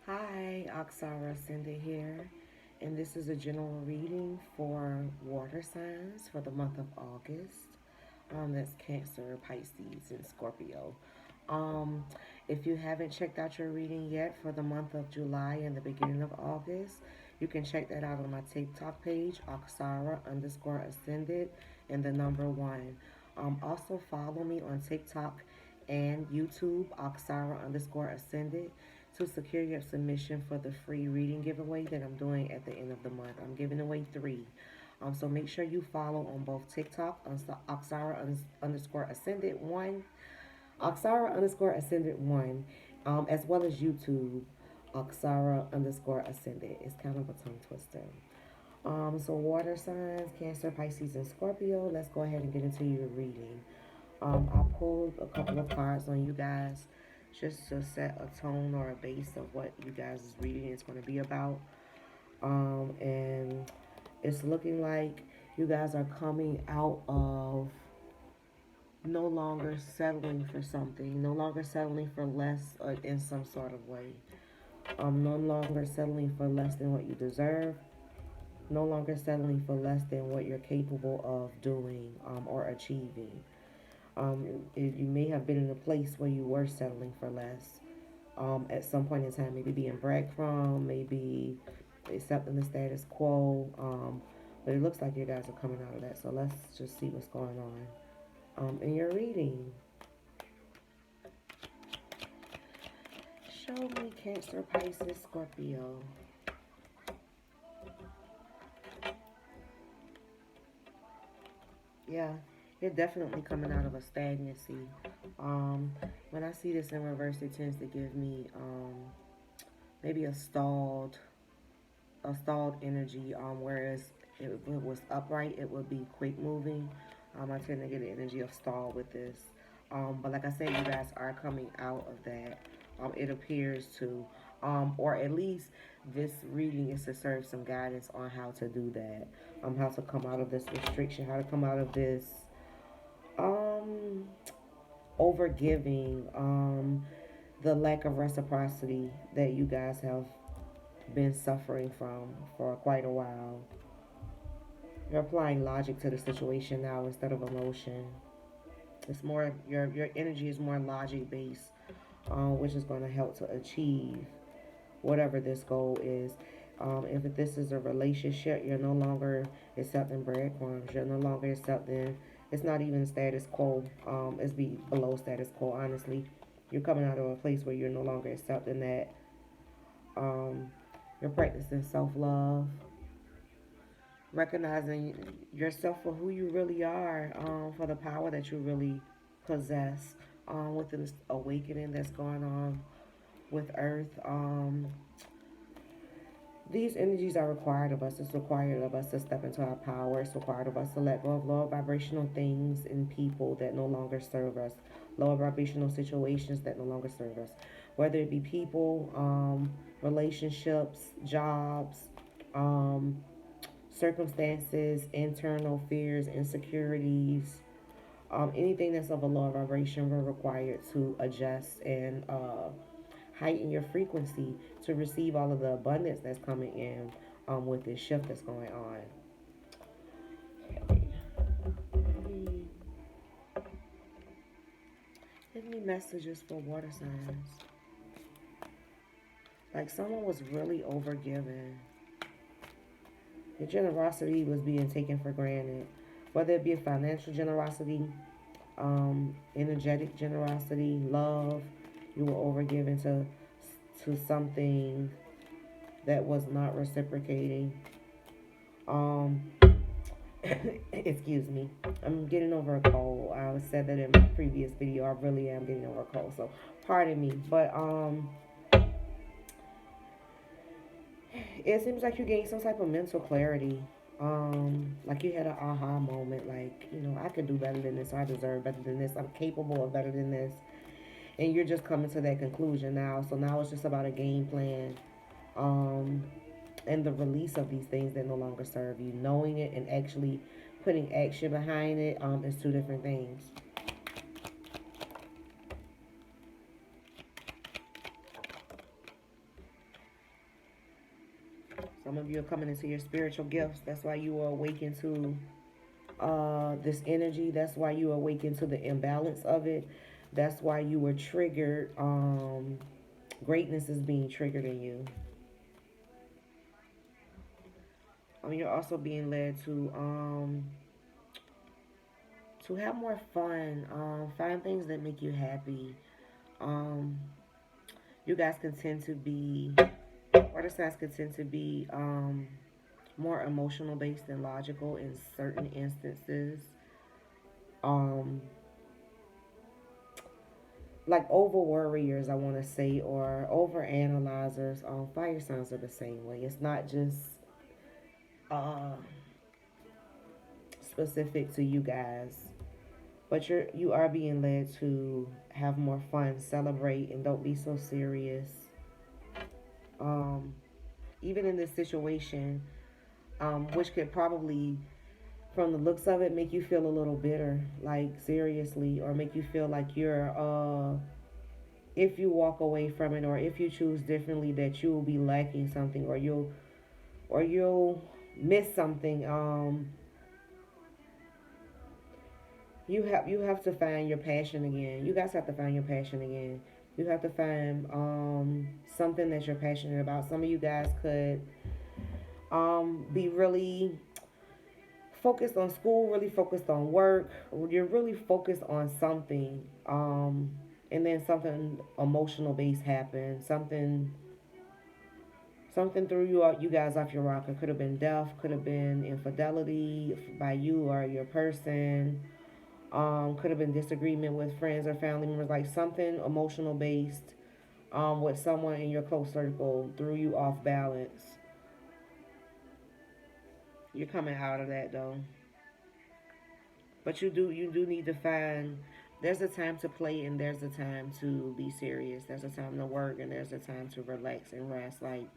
Hi, Aksara here, and this is a general reading for water signs for the month of August. That's Cancer, Pisces, and Scorpio. Um, if you haven't checked out your reading yet for the month of July and the beginning of August, you can check that out on my TikTok page, Aksara_ascended, and the number one. Also follow me on TikTok and YouTube, Aksara_ascended, to secure your submission for the free reading giveaway that I'm doing at the end of the month. I'm giving away three. So make sure you follow on both TikTok, Aksara_ascended1, Aksara_ascended1, as well as YouTube, Aksara_ascended. It's kind of a tongue twister. So water signs, Cancer, Pisces, and Scorpio. Let's go ahead and get into your reading. I pulled a couple of cards on you guys just to set a tone or a base of what you guys' reading is going to be about. And it's looking like you guys are coming out of no longer settling for something, no longer settling for less in some sort of way. No longer settling for less than what you deserve, no longer settling for less than what you're capable of doing or achieving. You may have been in a place where you were settling for less at some point in time, maybe being bragged from, maybe accepting the status quo. But it looks like you guys are coming out of that. So let's just see what's going on in your reading. Show me Cancer, Pisces, Scorpio. Yeah, you're definitely coming out of a stagnancy. When I see this in reverse, it tends to give me maybe a stalled energy. Whereas if it was upright, it would be quick moving. I tend to get the energy of stall with this. But like I said, you guys are coming out of that. It appears to, or at least this reading is to serve some guidance on how to do that. How to come out of this restriction, how to come out of this um, over giving, the lack of reciprocity that you guys have been suffering from for quite a while. You're applying logic to the situation now instead of emotion. It's more your energy is more logic based, which is going to help to achieve whatever this goal is. If this is a relationship, you're no longer accepting breadcrumbs. You're no longer accepting. It's not even status quo. It's be below status quo. Honestly, you're coming out of a place where you're no longer accepting that. Um, you're practicing self love, recognizing yourself for who you really are, for the power that you really possess, with this awakening that's going on with Earth. These energies are required of us. It's required of us to step into our power. It's required of us to let go of lower vibrational things and people that no longer serve us, lower vibrational situations that no longer serve us, whether it be people, relationships, jobs, um, circumstances, internal fears, insecurities, anything that's of a lower vibration. We're required to adjust and heighten your frequency to receive all of the abundance that's coming in with this shift that's going on. Give me messages for water signs. Like someone was really overgiven. Your generosity was being taken for granted. Whether it be a financial generosity, energetic generosity, love, you were overgiven to something that was not reciprocating. Um, Excuse me. I'm getting over a cold. I said that in my previous video. I really am getting over a cold, so pardon me. But it seems like you gained some type of mental clarity. Like you had an aha moment. Like, I could do better than this. I deserve better than this. I'm capable of better than this. And you're just coming to that conclusion now. So now it's just about a game plan. Um, and the release of these things that no longer serve you. Knowing it and actually putting action behind it is two different things. Some of you are coming into your spiritual gifts. That's why you are awakened to this energy. That's why you awaken to the imbalance of it. That's why you were triggered. Greatness is being triggered in you. You're also being led to have more fun. Find things that make you happy. Um, you guys can tend to be, water signs can tend to be more emotional based than logical in certain instances. Um, like over worriers, I want to say, or over analyzers. Fire signs are the same way. It's not just uh, specific to you guys, but you are being led to have more fun, celebrate, and don't be so serious. Um, Even in this situation, which could probably, from the looks of it, make you feel a little bitter, like seriously, or make you feel like you're if you walk away from it or if you choose differently that you will be lacking something or you'll miss something. You have to find your passion again. You guys have to find your passion again. You have to find something that you're passionate about. Some of you guys could be really focused on school, really focused on work. You're really focused on something, and then something emotional based happened. Something threw you guys off your rocker. Could have been death, could have been infidelity by you or your person. Could have been disagreement with friends or family members, like something emotional based. With someone in your close circle threw you off balance. You're coming out of that though. But you do need to find, there's a time to play and there's a time to be serious. There's a time to work and there's a time to relax and rest. Like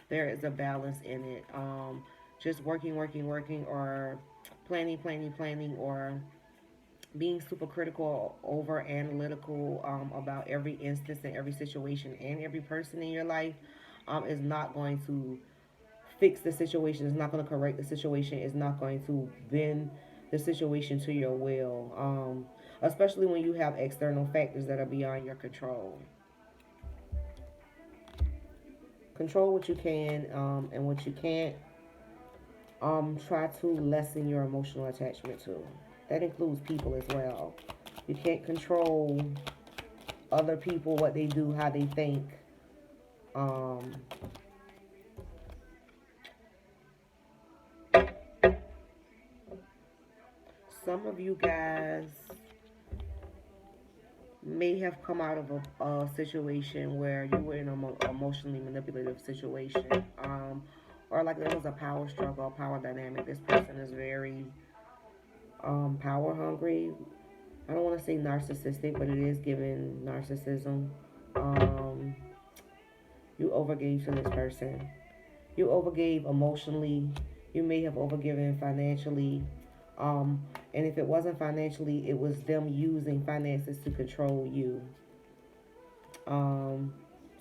there is a balance in it. Just working, or planning, or being super critical, over analytical about every instance and every situation and every person in your life is not going to fix the situation. It's not going to correct the situation. It's not going to bend the situation to your will. Especially when you have external factors that are beyond your control. Control what you can, and what you can't. Try to lessen your emotional attachment to. That includes people as well. You can't control other people, what they do, how they think. Um, some of you guys may have come out of a situation where you were in an emotionally manipulative situation, or like there was a power struggle, a power dynamic. This person is very power hungry. I don't want to say narcissistic, but it is given narcissism. Um, you overgave to this person. You overgave emotionally. You may have overgiven financially. Um, and if it wasn't financially, it was them using finances to control you. Um,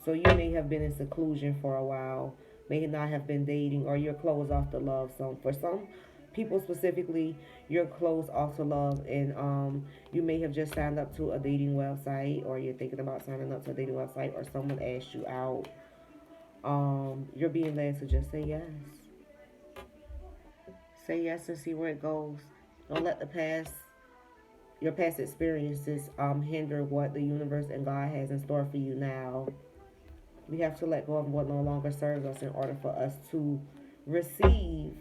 so you may have been in seclusion for a while, may not have been dating, or you're closed off to love. So for some people specifically, you're closed off to love, and you may have just signed up to a dating website, or you're thinking about signing up to a dating website, or someone asked you out. You're being led to just say yes. Say yes and see where it goes. Don't let your past experiences, hinder what the universe and God has in store for you now. We have to let go of what no longer serves us in order for us to receive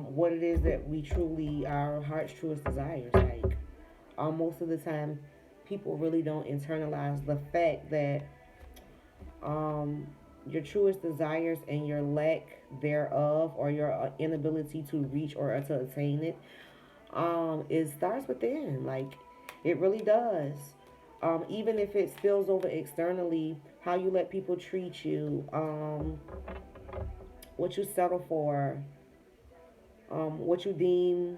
what it is that we truly, our heart's truest desires. Like, most of the time, people really don't internalize the fact that um, your truest desires and your lack thereof, or your inability to reach or to attain it, it starts within. Like, it really does. Even if it spills over externally, how you let people treat you, what you settle for, what you deem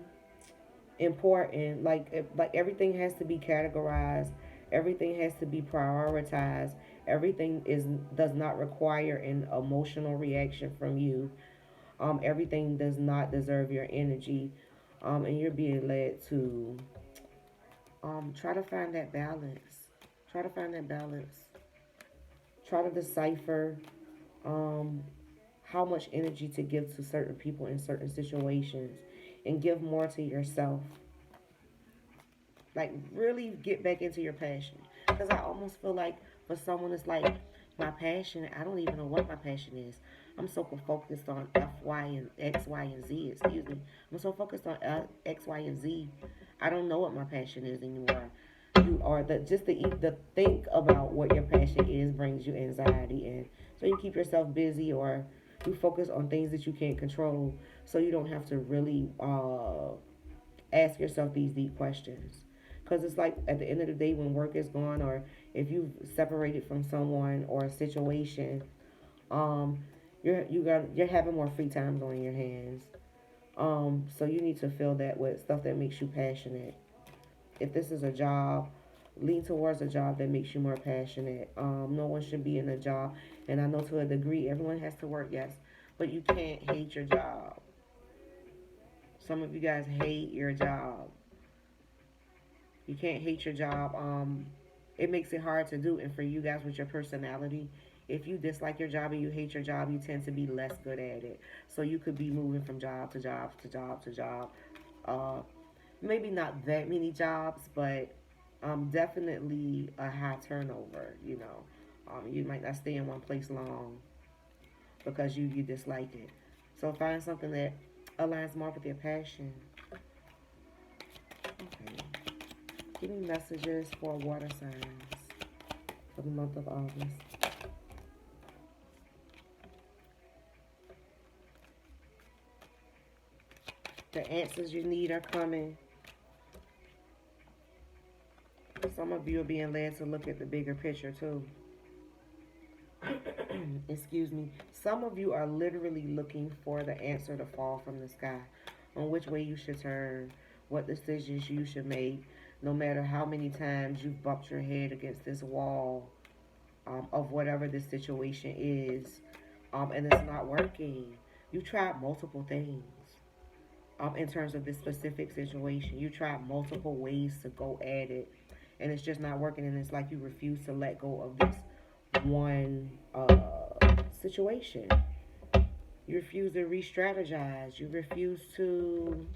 important. Like everything has to be categorized, everything has to be prioritized, Everything does not require an emotional reaction from you. Everything does not deserve your energy. And you're being led to try to find that balance. Try to find that balance. Try to decipher um, how much energy to give to certain people in certain situations and give more to yourself. Like, really get back into your passion. Because I almost feel like for someone, it's like my passion, I don't even know what my passion is. I'm so focused on F, Y, and X, Y, and Z. Excuse me. I'm so focused on X, Y, and Z. I don't know what my passion is anymore. You are the think about what your passion is brings you anxiety, and so you keep yourself busy or you focus on things that you can't control, so you don't have to really ask yourself these deep questions. Because it's like at the end of the day, when work is gone, or if you've separated from someone or a situation, um, you're having more free time on your hands. So you need to fill that with stuff that makes you passionate. If this is a job, lean towards a job that makes you more passionate. No one should be in a job, and I know to a degree everyone has to work, yes, but you can't hate your job. Some of you guys hate your job. You can't hate your job. It makes it hard to do, and for you guys with your personality, if you dislike your job and you hate your job, you tend to be less good at it. So you could be moving from job to job to job to job. Uh, Maybe not that many jobs, but definitely a high turnover. You might not stay in one place long because you dislike it. So find something that aligns more with your passion. Okay. Give me messages for water signs for the month of August. The answers you need are coming. Some of you are being led to look at the bigger picture too. Excuse me. Some of you are literally looking for the answer to fall from the sky on which way you should turn, what decisions you should make, no matter how many times you've bumped your head against this wall of whatever this situation is, and it's not working. You tried multiple things in terms of this specific situation. You tried multiple ways to go at it, and it's just not working. And it's like you refuse to let go of this one situation. You refuse to re-strategize. You refuse to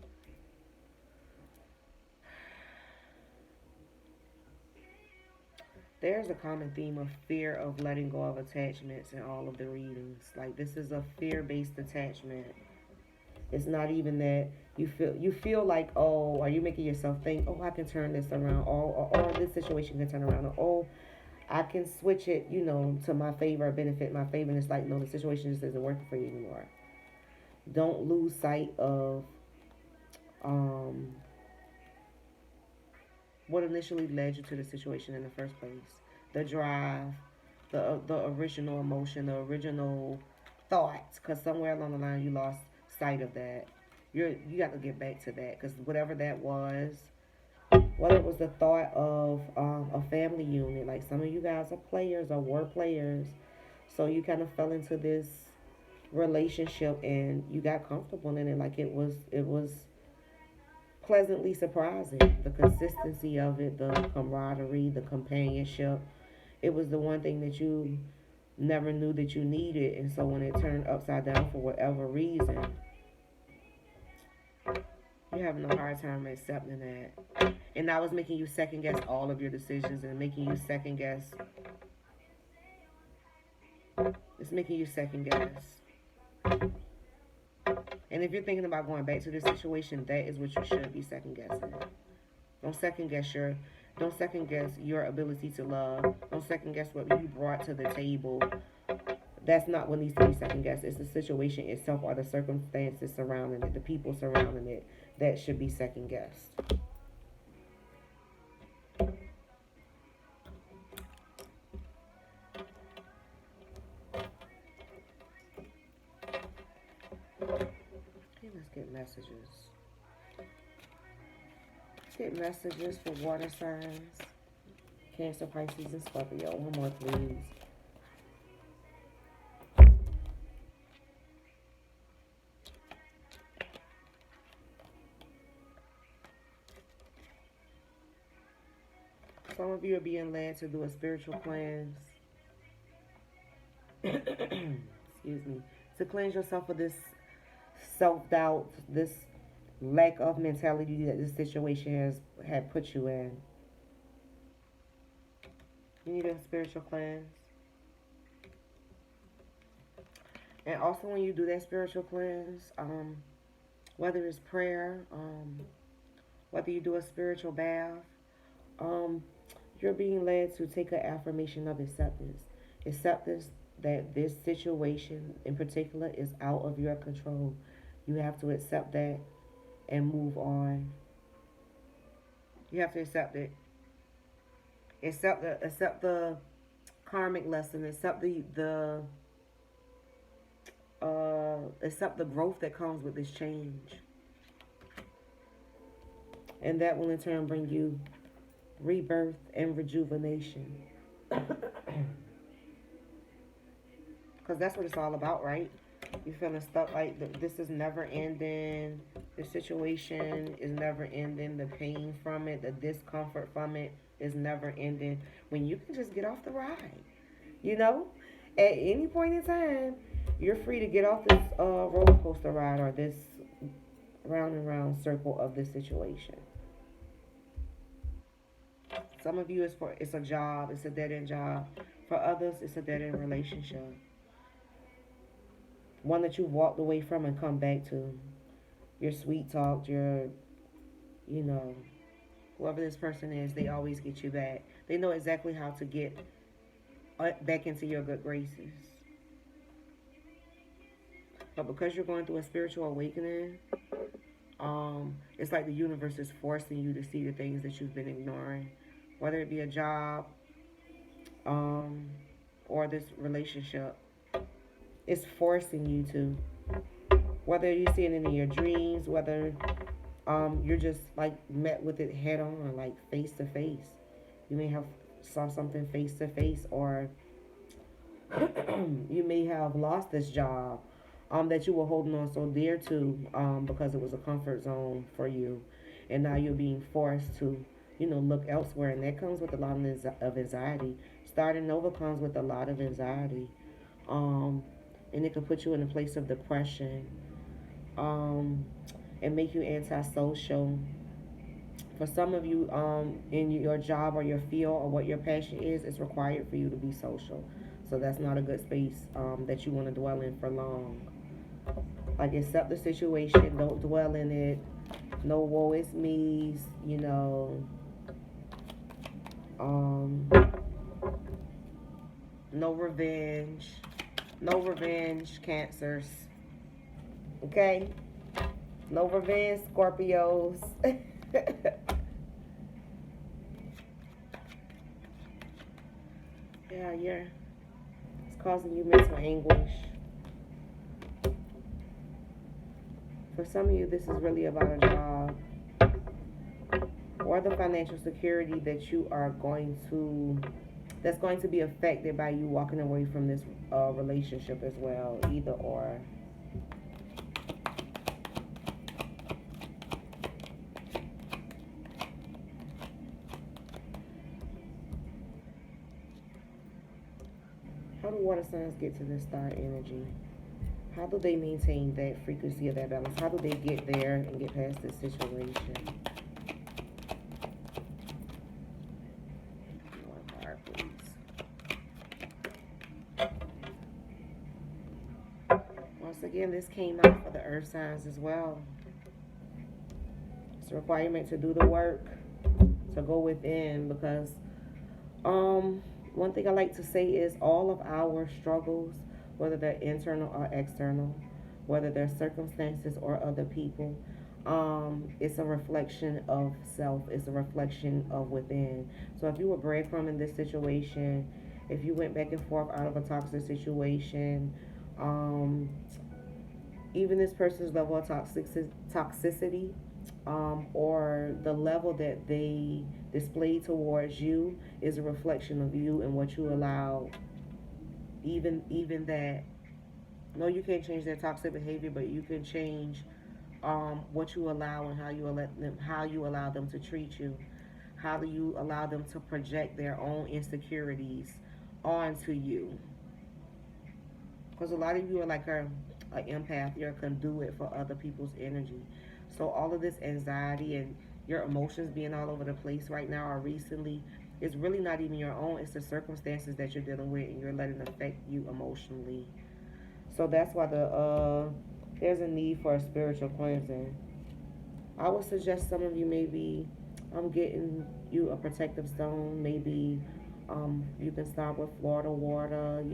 there's a common theme of fear of letting go of attachments in all of the readings. Like, this is a fear-based attachment. It's not even that you feel like, oh, are you making yourself think, oh, I can turn this around, or this situation can turn around, or oh, I can switch it, to my favor or benefit my favor. And it's like, no, the situation just isn't working for you anymore. Don't lose sight of um, what initially led you to the situation in the first place. The drive, the original emotion, the original thoughts. Because somewhere along the line you lost sight of that. You got to get back to that, because whatever that was, whether it was the thought of a family unit, like some of you guys are players or were players, so you kind of fell into this relationship and you got comfortable in it, like it was pleasantly surprising. The consistency of it, the camaraderie, the companionship. It was the one thing that you never knew that you needed. And so when it turned upside down for whatever reason, you're having a hard time accepting that. And that was making you second guess all of your decisions and making you second guess. It's making you second guess. And if you're thinking about going back to this situation, that is what you should be second guessing. Don't second guess your ability to love. Don't second guess what you brought to the table. That's not what needs to be second guessed. It's the situation itself or the circumstances surrounding it, the people surrounding it, that should be second guessed. Okay, let's get messages. Let's get messages for water signs. Cancer, Pisces, and Scorpio. One more, please. Some of you are being led to do a spiritual cleanse. Excuse me. To cleanse yourself of this self-doubt, this lack of mentality that this situation had put you in. You need a spiritual cleanse. And also when you do that spiritual cleanse, whether it's prayer, whether you do a spiritual bath, um, you're being led to take an affirmation of acceptance. Acceptance that this situation in particular is out of your control. You have to accept that and move on. You have to accept it. Accept the karmic lesson. Accept the growth that comes with this change. And that will in turn bring you rebirth and rejuvenation. Because that's what it's all about, right? You feeling stuck like this is never ending. The situation is never ending. The pain from it, the discomfort from it is never ending. When you can just get off the ride, you know, at any point in time, you're free to get off this roller coaster ride or this round and round circle of this situation. Some of you it's a job, it's a dead end job. For others, it's a dead end relationship. One that you walked away from and come back to. You're sweet talked, you know, whoever this person is, they always get you back. They know exactly how to get back into your good graces. But because you're going through a spiritual awakening, it's like the universe is forcing you to see the things that you've been ignoring, whether it be a job, or this relationship. It's forcing you to, whether you see it in your dreams, whether you're just like met with it head on, like face to face. You may have saw something face to face, or you may have lost this job that you were holding on so dear to because it was a comfort zone for you, and now you're being forced to, you know, look elsewhere, and that comes with a lot of anxiety. Starting over comes with a lot of anxiety, and it can put you in a place of depression, and make you antisocial. For some of you, in your job or your field or what your passion is, it's required for you to be social. So that's not a good space that you want to dwell in for long. Like, accept the situation, don't dwell in it. No woe is me's, you know. No revenge. No revenge, Cancers. Okay? No revenge, Scorpios. Yeah. It's causing you mental anguish. For some of you, this is really about a job or the financial security that you are that's going to be affected by you walking away from this relationship as well. Either or. How do water signs get to this star energy? How do they maintain that frequency of that balance? How do they get there and get past this situation? One card, please. Once again, this came out for the earth signs as well. It's a requirement to do the work, to go within, because one thing I like to say is all of our struggles, whether they're internal or external, whether they're circumstances or other people, it's a reflection of self. It's a reflection of within. So if you were breadcrumbing in this situation, if you went back and forth out of a toxic situation, even this person's level of toxicity, or the level that they display towards you is a reflection of you and what you allow. Even that, no, you can't change their toxic behavior, but you can change what you allow and how you allow them to treat you, How do you allow them to project their own insecurities onto you? Because a lot of you are like a empath. You're a conduit for other people's energy. So all of this anxiety and your emotions being all over the place right now or recently is really not even your own. It's the circumstances that you're dealing with and you're letting it affect you emotionally. So that's why there's a need for a spiritual cleansing. I would suggest some of you maybe getting you a protective stone. Maybe you can start with Florida water,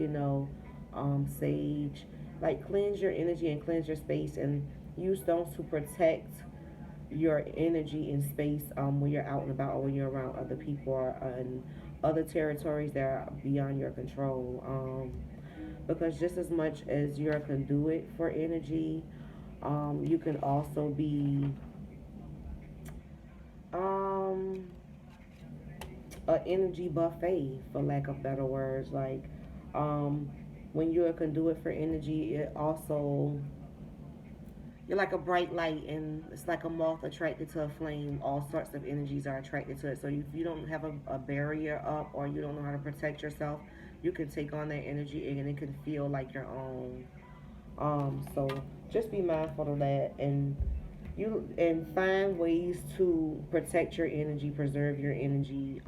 sage. Like cleanse your energy and cleanse your space and use stones to protect your energy and space when you're out and about or when you're around other people or in other territories that are beyond your control. Because just as much as you're a conduit for energy, you can also be um, a energy buffet, for lack of better words. Like um, when you're a conduit for energy, it also you're like a bright light, and it's like a moth attracted to a flame. All sorts of energies are attracted to it. So if you don't have a barrier up or you don't know how to protect yourself, you can take on that energy and it can feel like your own. So just be mindful of that, and find ways to protect your energy, preserve your energy.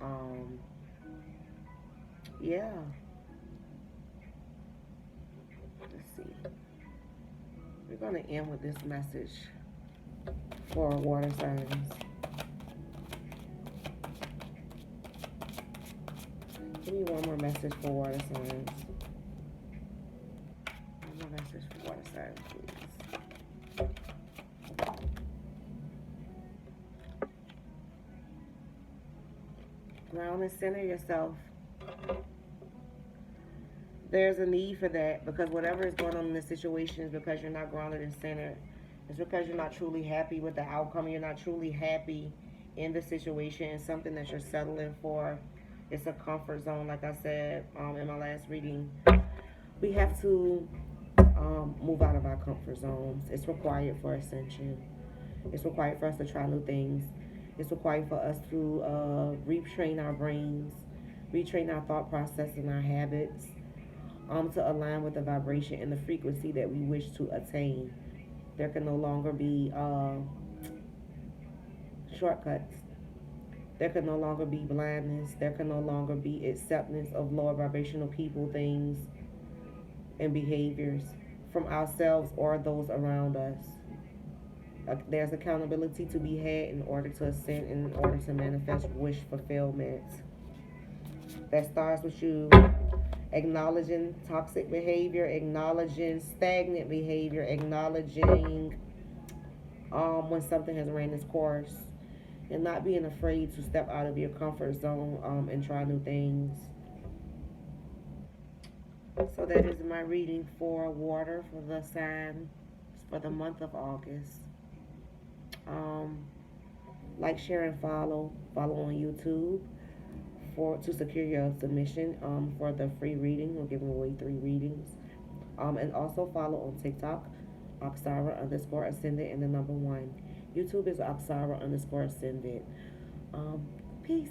Yeah. Let's see. We're gonna end with this message for water signs. Give me one more message for water signs. One more message for water signs, please. Ground and center yourself. There's a need for that because whatever is going on in the situation is because you're not grounded and centered. It's because you're not truly happy with the outcome. You're not truly happy in the situation. It's something that you're settling for. It's a comfort zone, like I said in my last reading. We have to move out of our comfort zones. It's required for ascension. It's required for us to try new things. It's required for us to retrain our brains, retrain our thought process and our habits, to align with the vibration and the frequency that we wish to attain. There can no longer be shortcuts. There can no longer be blindness. There can no longer be acceptance of lower vibrational people, things, and behaviors from ourselves or those around us. There's accountability to be had in order to ascend, in order to manifest wish fulfillment. That starts with you acknowledging toxic behavior, acknowledging stagnant behavior, acknowledging when something has ran its course, and not being afraid to step out of your comfort zone and try new things. So that is my reading for water for the sign for the month of August. Um, like, share, and follow. Follow on YouTube to secure your submission for the free reading. We're giving away 3 readings. And also follow on TikTok, Aksara underscore ascended and the number 1. YouTube is Aksara underscore ascended. Peace.